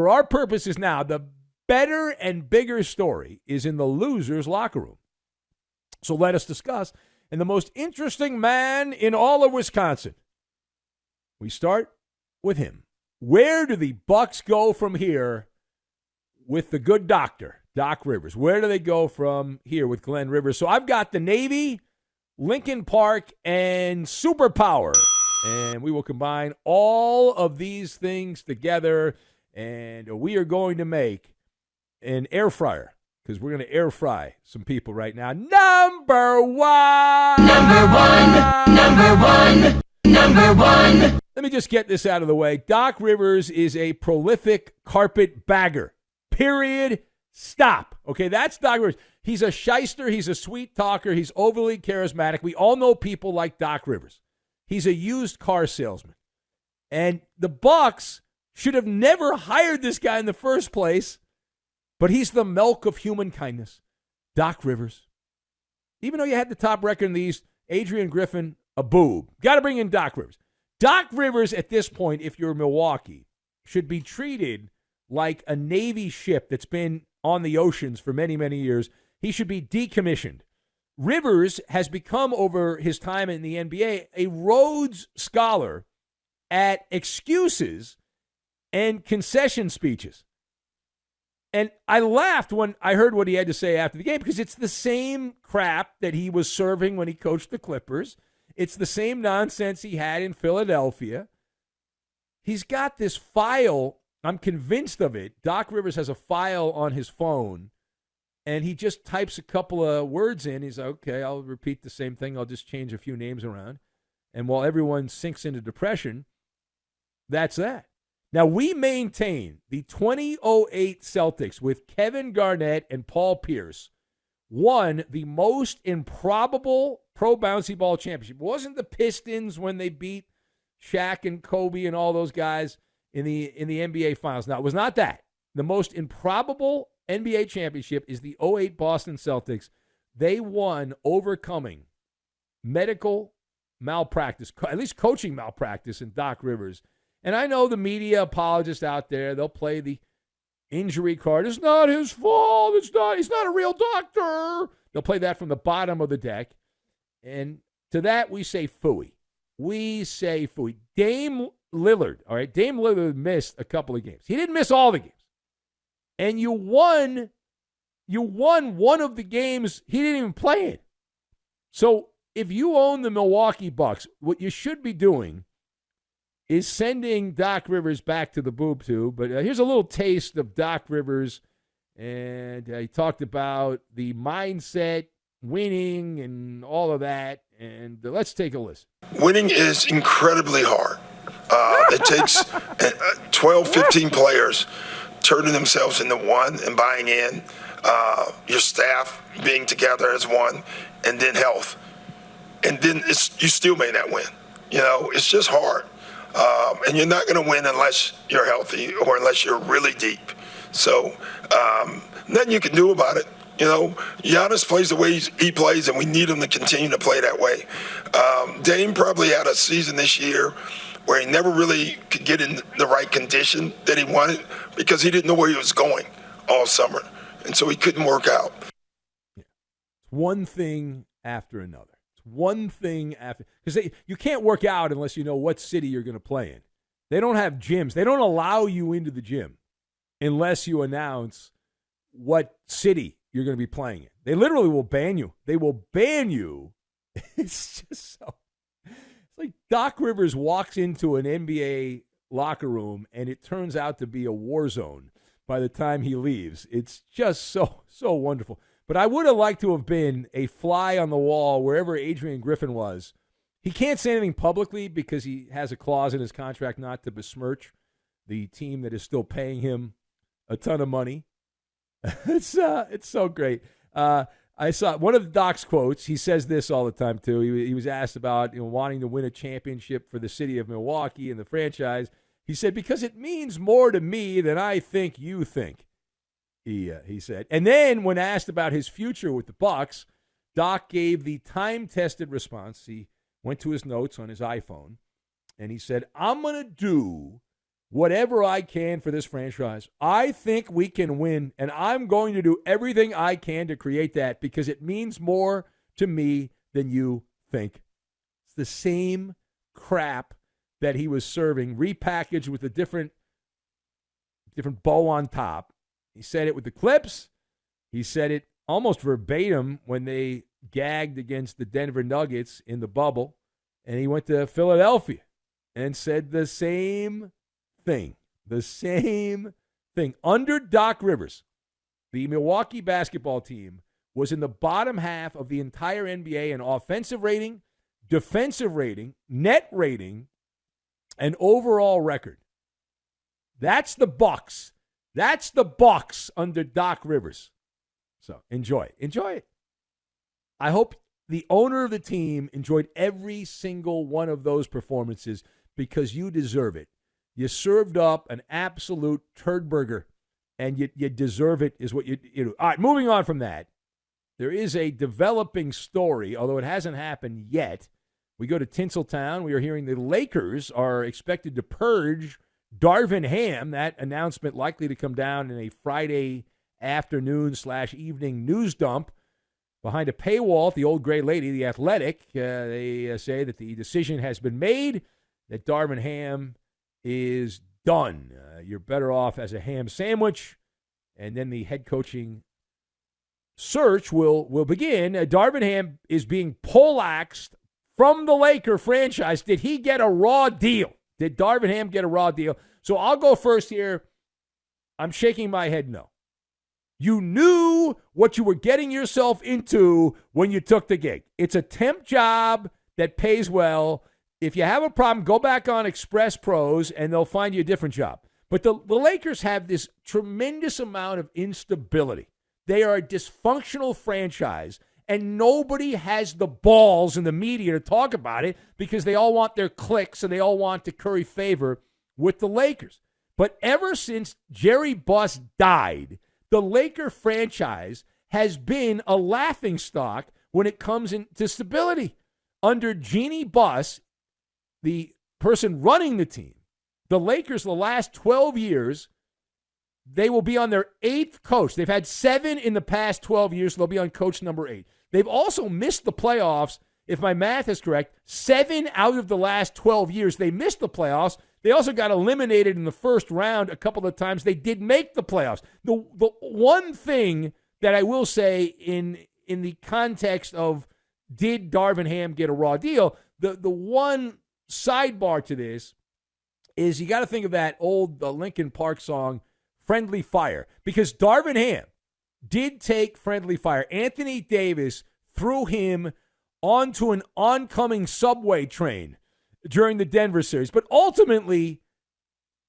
For our purposes now, the better and bigger story is in the losers' locker room. So let us discuss. And the most interesting man in all of Wisconsin. We start with him. Where do the Bucks go from here with the good doctor, Doc Rivers? Where do they go from here with Glenn Rivers? So I've got the Navy, Lincoln Park, and Superpower. And we will combine all of these things together, and we are going to make an air fryer, because we're going to air fry some people right now. Number one. Let me just get this out of the way. Doc Rivers is a prolific carpet bagger. Period. Stop. Okay, that's Doc Rivers. He's a shyster. He's a sweet talker. He's overly charismatic. We all know people like Doc Rivers. He's a used car salesman. And the Bucks should have never hired this guy in the first place, but he's the milk of human kindness. Doc Rivers. Even though you had the top record in the East, Adrian Griffin, a boob. Got to bring in Doc Rivers. Doc Rivers, at this point, if you're Milwaukee, should be treated like a Navy ship that's been on the oceans for many, many years. He should be decommissioned. Rivers has become, over his time in the NBA, a Rhodes Scholar at excuses and concession speeches. And I laughed when I heard what he had to say after the game, because it's the same crap that he was serving when he coached the Clippers. It's the same nonsense he had in Philadelphia. He's got this file. I'm convinced of it. Doc Rivers has a file on his phone, and he just types a couple of words in. He's like, okay, I'll repeat the same thing. I'll just change a few names around. And while everyone sinks into depression, that's that. Now, we maintain the 2008 Celtics with Kevin Garnett and Paul Pierce won the most improbable pro bouncy ball championship. It wasn't the Pistons when they beat Shaq and Kobe and all those guys in the NBA Finals. Now, it was not that. The most improbable NBA championship is the 2008 Boston Celtics. They won overcoming medical malpractice, at least coaching malpractice in Doc Rivers. And I know the media apologists out there, they'll play the injury card. It's not his fault. He's not a real doctor. They'll play that from the bottom of the deck. And to that, we say phooey. We say phooey. Dame Lillard, all right? Dame Lillard missed a couple of games. He didn't miss all the games. And you won one of the games he didn't even play in. So if you own the Milwaukee Bucks, what you should be doing is sending Doc Rivers back to the boob tube. But here's a little taste of Doc Rivers. And he talked about the mindset, winning, and all of that. And let's take a listen. Winning is incredibly hard. It takes 12, 15 players turning themselves into one and buying in, your staff being together as one, and then health. And then you still may not win. You know, it's just hard. And you're not going to win unless you're healthy or unless you're really deep. So nothing you can do about it. You know, Giannis plays the way he plays, and we need him to continue to play that way. Dame probably had a season this year where he never really could get in the right condition that he wanted because he didn't know where he was going all summer. And so he couldn't work out. Yeah. It's one thing after another. One thing after, because you can't work out unless you know what city you're going to play in. They don't have gyms. They don't allow you into the gym unless you announce what city you're going to be playing in. They literally will ban you. They will ban you. It's just so. It's like Doc Rivers walks into an NBA locker room and it turns out to be a war zone by the time he leaves. It's just so wonderful. But I would have liked to have been a fly on the wall wherever Adrian Griffin was. He can't say anything publicly because he has a clause in his contract not to besmirch the team that is still paying him a ton of money. It's so great. I saw one of the Doc's quotes. He says this all the time, too. He was asked about wanting to win a championship for the city of Milwaukee and the franchise. He said, because it means more to me than I think you think. He said. And then when asked about his future with the Bucks, Doc gave the time-tested response. He went to his notes on his iPhone, and he said, I'm going to do whatever I can for this franchise. I think we can win, and I'm going to do everything I can to create that because it means more to me than you think. It's the same crap that he was serving, repackaged with a different bow on top. He said it with the Clips. He said it almost verbatim when they gagged against the Denver Nuggets in the bubble. And he went to Philadelphia and said the same thing. The same thing. Under Doc Rivers, the Milwaukee basketball team was in the bottom half of the entire NBA in offensive rating, defensive rating, net rating, and overall record. That's the Bucks. That's the Bucks under Doc Rivers. So enjoy it. Enjoy it. I hope the owner of the team enjoyed every single one of those performances because you deserve it. You served up an absolute turd burger, and you deserve it is what you do. All right, moving on from that. There is a developing story, although it hasn't happened yet. We go to Tinseltown. We are hearing the Lakers are expected to purge Darvin Ham. That announcement likely to come down in a Friday afternoon/evening news dump behind a paywall at the Old Gray Lady, The Athletic. They say that the decision has been made, that Darvin Ham is done. You're better off as a ham sandwich, and then the head coaching search will begin. Darvin Ham is being poleaxed from the Laker franchise. Did he get a raw deal? Did Darvin Ham get a raw deal? So I'll go first here. I'm shaking my head no. You knew what you were getting yourself into when you took the gig. It's a temp job that pays well. If you have a problem, go back on Express Pros and they'll find you a different job. But the Lakers have this tremendous amount of instability. They are a dysfunctional franchise, and nobody has the balls in the media to talk about it because they all want their clicks and they all want to curry favor with the Lakers. But ever since Jerry Buss died, the Laker franchise has been a laughingstock when it comes into stability. Under Jeannie Buss, the person running the team, the Lakers the last 12 years, they will be on their 8th coach. They've had 7 in the past 12 years, so they'll be on coach number 8. They've also missed the playoffs, if my math is correct. 7 out of the last 12 years, they missed the playoffs. They also got eliminated in the first round a couple of times. They did make the playoffs. The one thing that I will say in the context of did Darvin Ham get a raw deal, the one sidebar to this is you got to think of that old Linkin Park song, Friendly Fire, because Darvin Ham did take friendly fire. Anthony Davis threw him onto an oncoming subway train during the Denver series. But ultimately,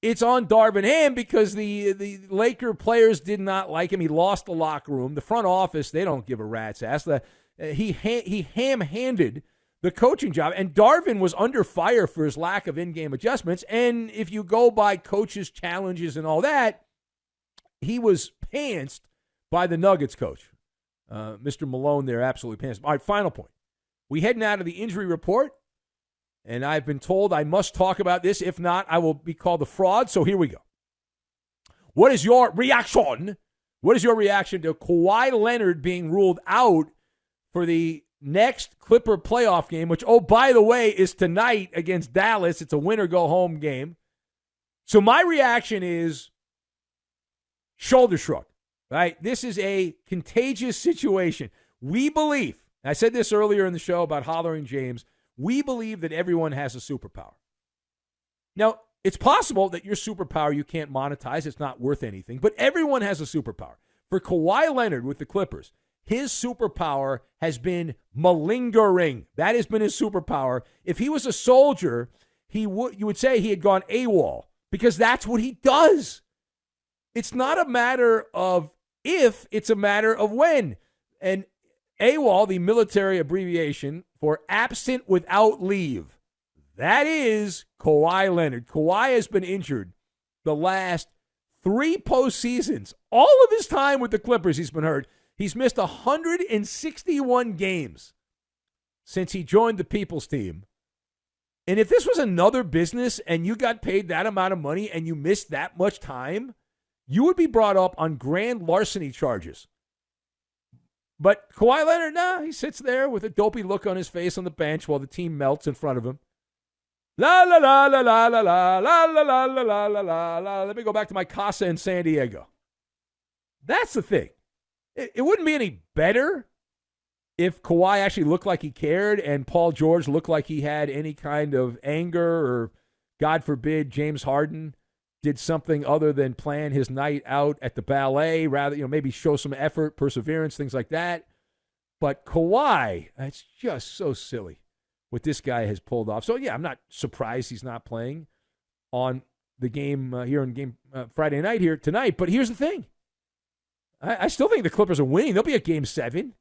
it's on Darvin Ham because the Laker players did not like him. He lost the locker room. The front office, they don't give a rat's ass. He ham-handed the coaching job, and Darvin was under fire for his lack of in-game adjustments. And if you go by coaches' challenges and all that, he was pantsed by the Nuggets coach. Mr. Malone there, absolutely pantsed. All right, final point. We heading out of the injury report, and I've been told I must talk about this. If not, I will be called a fraud, so here we go. What is your reaction? What is your reaction to Kawhi Leonard being ruled out for the next Clipper playoff game, which, oh, by the way, is tonight against Dallas? It's a win-or-go-home game. So my reaction is shoulder shrug, right? This is a contagious situation. We believe, I said this earlier in the show about hollering James, we believe that everyone has a superpower. Now, it's possible that your superpower you can't monetize. It's not worth anything, but everyone has a superpower. For Kawhi Leonard with the Clippers, his superpower has been malingering. That has been his superpower. If he was a soldier, you would say he had gone AWOL because that's what he does. It's not a matter of if, it's a matter of when. And AWOL, the military abbreviation for absent without leave. That is Kawhi Leonard. Kawhi has been injured the last 3 postseasons. All of his time with the Clippers, he's been hurt. He's missed 161 games since he joined the People's team. And if this was another business and you got paid that amount of money and you missed that much time, you would be brought up on grand larceny charges. But Kawhi Leonard, he sits there with a dopey look on his face on the bench while the team melts in front of him. La la la la la la la la la la la la la la la. Let me go back to my casa in San Diego. That's the thing. It wouldn't be any better if Kawhi actually looked like he cared and Paul George looked like he had any kind of anger, or, God forbid, James Harden did something other than plan his night out at the ballet, rather, maybe show some effort, perseverance, things like that. But Kawhi, it's just so silly what this guy has pulled off. So, yeah, I'm not surprised he's not playing on the game here on game Friday night here tonight. But here's the thing. I still think the Clippers are winning. They'll be at Game 7.